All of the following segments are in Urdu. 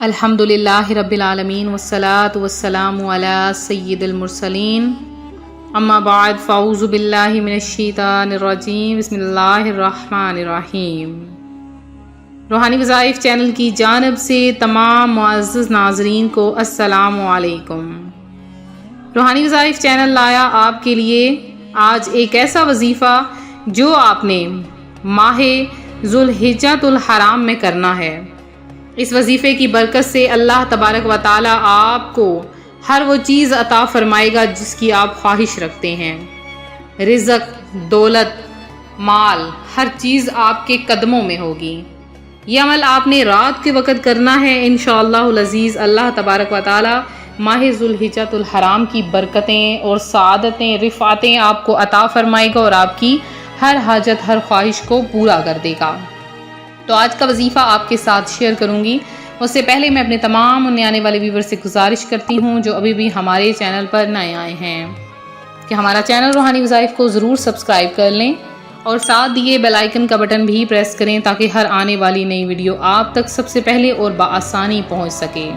الحمدللہ رب العالمین والصلاة والسلام علی سید المرسلین اما بعد فاعوذ باللہ من الشیطان الرجیم بسم اللہ الرحمن الرحیم۔ روحانی وظائف چینل کی جانب سے تمام معزز ناظرین کو السلام علیکم۔ روحانی وظائف چینل لایا آپ کے لیے آج ایک ایسا وظیفہ جو آپ نے ماہ ذوالحجۃ الحرام میں کرنا ہے۔ اس وظیفے کی برکت سے اللہ تبارک و تعالی آپ کو ہر وہ چیز عطا فرمائے گا جس کی آپ خواہش رکھتے ہیں۔ رزق، دولت، مال، ہر چیز آپ کے قدموں میں ہوگی۔ یہ عمل آپ نے رات کے وقت کرنا ہے۔ انشاءاللہ العزیز اللہ تبارک و تعالی ماہ ذوالحجۃ الحرام کی برکتیں اور سعادتیں، رفعتیں آپ کو عطا فرمائے گا اور آپ کی ہر حاجت، ہر خواہش کو پورا کر دے گا۔ تو آج کا وظیفہ آپ کے ساتھ شیئر کروں گی۔ اس سے پہلے میں اپنے تمام نئے آنے والے ویور سے گزارش کرتی ہوں جو ابھی بھی ہمارے چینل پر نئے آئے ہیں کہ ہمارا چینل روحانی وظائف کو ضرور سبسکرائب کر لیں اور ساتھ دیے بیل آئیکن کا بٹن بھی پریس کریں تاکہ ہر آنے والی نئی ویڈیو آپ تک سب سے پہلے اور بآسانی پہنچ سکے۔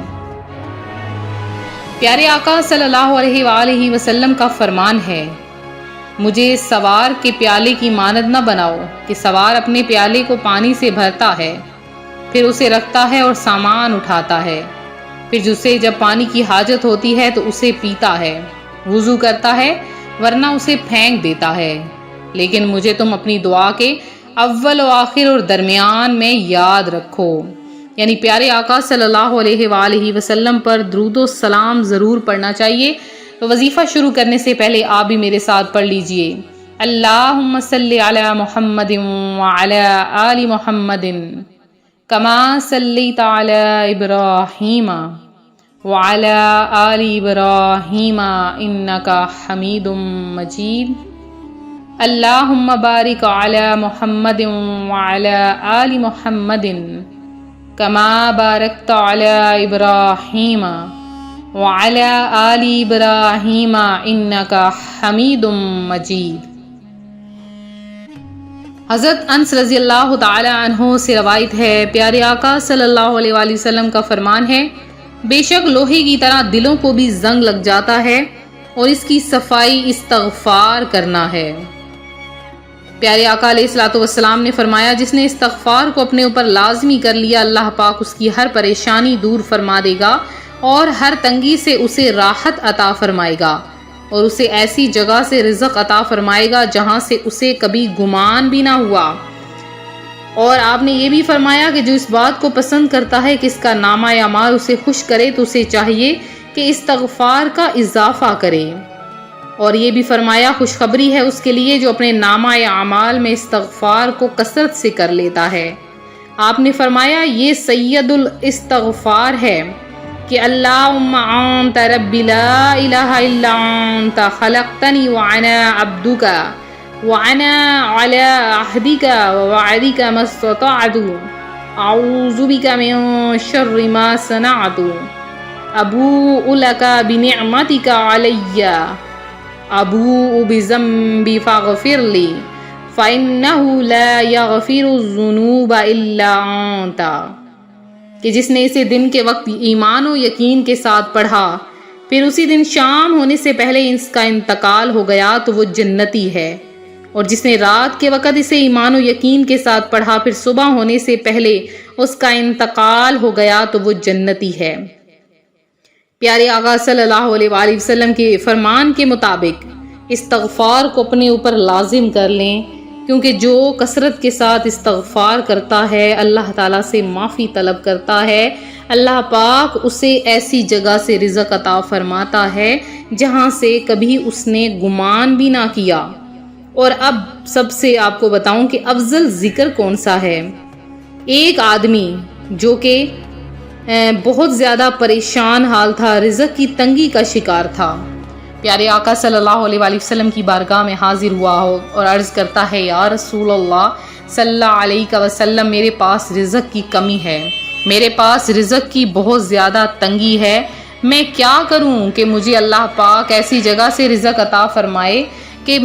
پیارے آقا صلی اللہ علیہ وآلہ وسلم کا فرمان ہے، مجھے سوار کے پیالے کی مانند نہ بناؤ کہ سوار اپنے پیالے کو پانی سے بھرتا ہے، پھر اسے رکھتا ہے اور سامان اٹھاتا ہے، پھر جسے جب پانی کی حاجت ہوتی ہے تو اسے پیتا ہے، وضو کرتا ہے ورنہ اسے پھینک دیتا ہے۔ لیکن مجھے تم اپنی دعا کے اول و آخر اور درمیان میں یاد رکھو۔ یعنی پیارے آقا صلی اللہ علیہ وآلہ وسلم پر درود و سلام ضرور پڑھنا چاہیے۔ تو وظیفہ شروع کرنے سے پہلے آپ بھی میرے ساتھ پڑھ لیجئے، اللہم صلی علی محمد وعلی آل محمد کما صلیت علی ابراہیم وعلی آل ابراہیم انک حمید مجید، اللہم بارک علی محمد وعلی آل محمد کما بارکت علی ابراہیم وعلی آل ابراہیم انک حمید مجید۔ حضرت انس رضی اللہ تعالی عنہ سے روایت ہے، پیارے آقا صلی اللہ علیہ وآلہ وسلم کا فرمان ہے، بے شک لوہے کی طرح دلوں کو بھی زنگ لگ جاتا ہے اور اس کی صفائی استغفار کرنا ہے۔ پیارے آقا علیہ الصلوۃ والسلام نے فرمایا، جس نے استغفار کو اپنے اوپر لازمی کر لیا اللہ پاک اس کی ہر پریشانی دور فرما دے گا اور ہر تنگی سے اسے راحت عطا فرمائے گا اور اسے ایسی جگہ سے رزق عطا فرمائے گا جہاں سے اسے کبھی گمان بھی نہ ہوا۔ اور آپ نے یہ بھی فرمایا کہ جو اس بات کو پسند کرتا ہے کہ اس کا نامہ اعمال اسے خوش کرے تو اسے چاہیے کہ استغفار کا اضافہ کرے۔ اور یہ بھی فرمایا، خوشخبری ہے اس کے لیے جو اپنے نامہ اعمال میں استغفار کو کثرت سے کر لیتا ہے۔ آپ نے فرمایا یہ سید الاستغفار ہے کہ اللہم انت ربی لا الہ الا انت خلقتنی وانا عبدک وانا علی عہدک ووعدک ما استطعت اعوذ بک من شر ما صنعت ابوء لک بنعمتک علی ابوء بذنبی فاغفر لی فإنہ لا یغفر الذنوب الا انت، کہ جس نے اسے دن کے وقت ایمان و یقین کے ساتھ پڑھا پھر اسی دن شام ہونے سے پہلے اس کا انتقال ہو گیا تو وہ جنتی ہے، اور جس نے رات کے وقت اسے ایمان و یقین کے ساتھ پڑھا پھر صبح ہونے سے پہلے اس کا انتقال ہو گیا تو وہ جنتی ہے۔ پیارے آقا صلی اللہ علیہ وآلہ وسلم کے فرمان کے مطابق استغفار کو اپنے اوپر لازم کر لیں، کیونکہ جو کثرت کے ساتھ استغفار کرتا ہے اللہ تعالیٰ سے معافی طلب کرتا ہے، اللہ پاک اسے ایسی جگہ سے رزق عطا فرماتا ہے جہاں سے کبھی اس نے گمان بھی نہ کیا۔ اور اب سب سے آپ کو بتاؤں کہ افضل ذکر کون سا ہے۔ ایک آدمی جو کہ بہت زیادہ پریشان حال تھا، رزق کی تنگی کا شکار تھا، پیارے آقا صلی اللہ علیہ وآلہ وسلم کی بارگاہ میں حاضر ہوا ہو اور عرض کرتا ہے، یا رسول اللہ صلی اللہ علیہ وسلم، میرے پاس رزق کی کمی ہے، میرے پاس رزق کی بہت زیادہ تنگی ہے، میں کیا کروں کہ مجھے اللہ پاک ایسی جگہ سے رزق عطا فرمائے کہ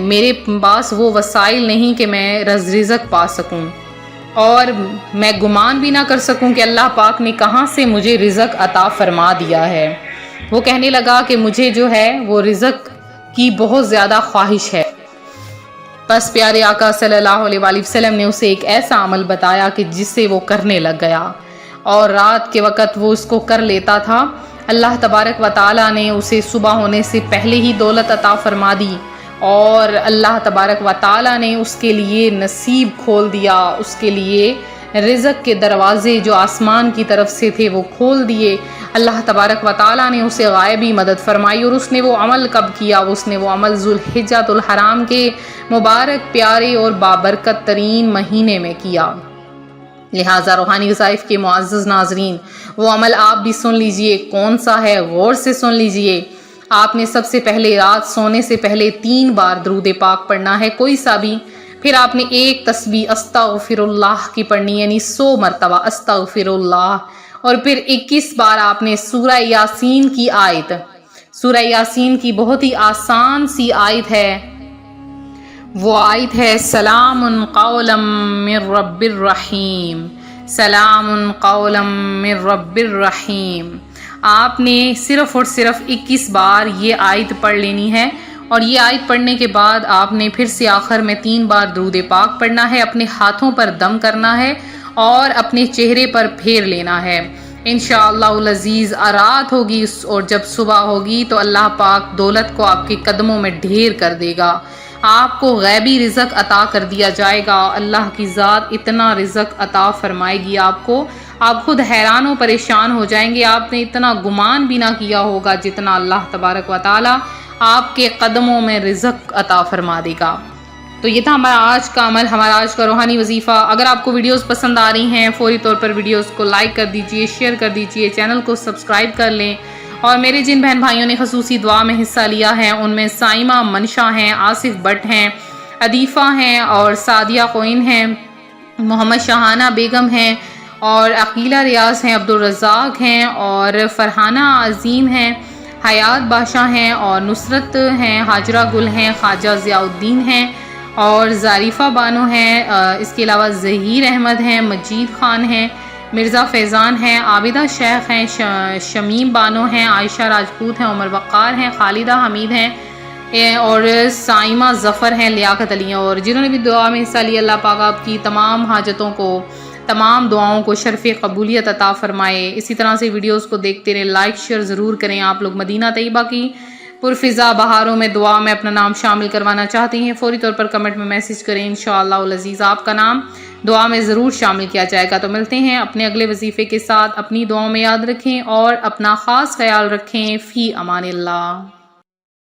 میرے پاس وہ وسائل نہیں کہ میں رزق پا سکوں۔ اور میں گمان بھی نہ کر سکوں کہ اللہ پاک نے کہاں سے مجھے رزق عطا فرما دیا ہے۔ وہ کہنے لگا کہ مجھے جو ہے وہ رزق کی بہت زیادہ خواہش ہے۔ بس پیارے آقا صلی اللہ علیہ وآلہ وسلم نے اسے ایک ایسا عمل بتایا کہ جس سے وہ کرنے لگ گیا، اور رات کے وقت وہ اس کو کر لیتا تھا۔ اللہ تبارک و تعالیٰ نے اسے صبح ہونے سے پہلے ہی دولت عطا فرما دی، اور اللہ تبارک و تعالیٰ نے اس کے لیے نصیب کھول دیا، اس کے لیے رزق کے دروازے جو آسمان کی طرف سے تھے وہ کھول دیے۔ اللہ تبارک و تعالیٰ نے اسے غائبی مدد فرمائی، اور اس نے وہ عمل کب کیا؟ اس نے وہ عمل ذوالحجۃ الحرام کے مبارک پیارے اور بابرکت ترین مہینے میں کیا۔ لہٰذا روحانی وظائف کے معزز ناظرین، وہ عمل آپ بھی سن لیجئے۔ کون سا ہے؟ غور سے سن لیجئے۔ آپ نے سب سے پہلے رات سونے سے پہلے 3 بار درود پاک پڑھنا ہے، کوئی سا بھی۔ پھر آپ نے ایک تسبیح استغفر اللہ کی پڑھنی، یعنی 100 مرتبہ استغفر اللہ، اور پھر 21 بار آپ نے سورہ یاسین کی آیت، سورہ یاسین کی بہت ہی آسان سی آیت ہے، وہ آیت ہے سلام قولا من رب الرحیم، سلام قولا من رب الرحیم۔ آپ نے صرف اور صرف 21 بار یہ آیت پڑھ لینی ہے، اور یہ آیت پڑھنے کے بعد آپ نے پھر سے آخر میں 3 بار درود پاک پڑھنا ہے، اپنے ہاتھوں پر دم کرنا ہے اور اپنے چہرے پر پھیر لینا ہے۔ انشاءاللہ العزیز رات ہوگی اور جب صبح ہوگی تو اللہ پاک دولت کو آپ کے قدموں میں ڈھیر کر دے گا، آپ کو غیبی رزق عطا کر دیا جائے گا۔ اللہ کی ذات اتنا رزق عطا فرمائے گی آپ کو، آپ خود حیران و پریشان ہو جائیں گے۔ آپ نے اتنا گمان بھی نہ کیا ہوگا جتنا اللہ تبارک و تعالی آپ کے قدموں میں رزق عطا فرما دے گا۔ تو یہ تھا ہمارا آج کا عمل، ہمارا آج کا روحانی وظیفہ۔ اگر آپ کو ویڈیوز پسند آ رہی ہیں فوری طور پر ویڈیوز کو لائک کر دیجئے، شیئر کر دیجئے، چینل کو سبسکرائب کر لیں، اور میرے جن بہن بھائیوں نے خصوصی دعا میں حصہ لیا ہے ان میں سائمہ منشا ہیں، آصف بٹ ہیں، عدیفہ ہیں، اور سعدیہ کوئن ہیں، محمد شاہانہ بیگم ہیں، اور عقیلہ ریاض ہیں، عبدالرزاق ہیں، اور فرحانہ عظیم ہیں، حیات بادشاہ ہیں، اور نصرت ہیں، حاجرہ گل ہیں، خواجہ ضیاء الدین ہیں، اور ظریفہ بانو ہیں، اس کے علاوہ ظہیر احمد ہیں، مجید خان ہیں، مرزا فیضان ہیں، عابدہ شیخ ہیں، شمیم بانو ہیں، عائشہ راجپوت ہیں، عمر وقار ہیں، خالدہ حمید ہیں، اور سائمہ ظفر ہیں، لیاقت علی ہیں، اور جنہوں نے بھی دعا میں حصہ لیا، اللہ پاک آپ کی تمام حاجتوں کو، تمام دعاؤں کو شرف قبولیت عطا فرمائے۔ اسی طرح سے ویڈیوز کو دیکھتے رہیں، لائک شیئر ضرور کریں۔ آپ لوگ مدینہ طیبہ کی پرفضا بہاروں میں دعا میں اپنا نام شامل کروانا چاہتے ہیں، فوری طور پر کمنٹ میں میسج کریں، انشاءاللہ العزیز آپ کا نام دعا میں ضرور شامل کیا جائے گا۔ تو ملتے ہیں اپنے اگلے وظیفے کے ساتھ، اپنی دعاؤں میں یاد رکھیں اور اپنا خاص خیال رکھیں۔ فی امان اللہ۔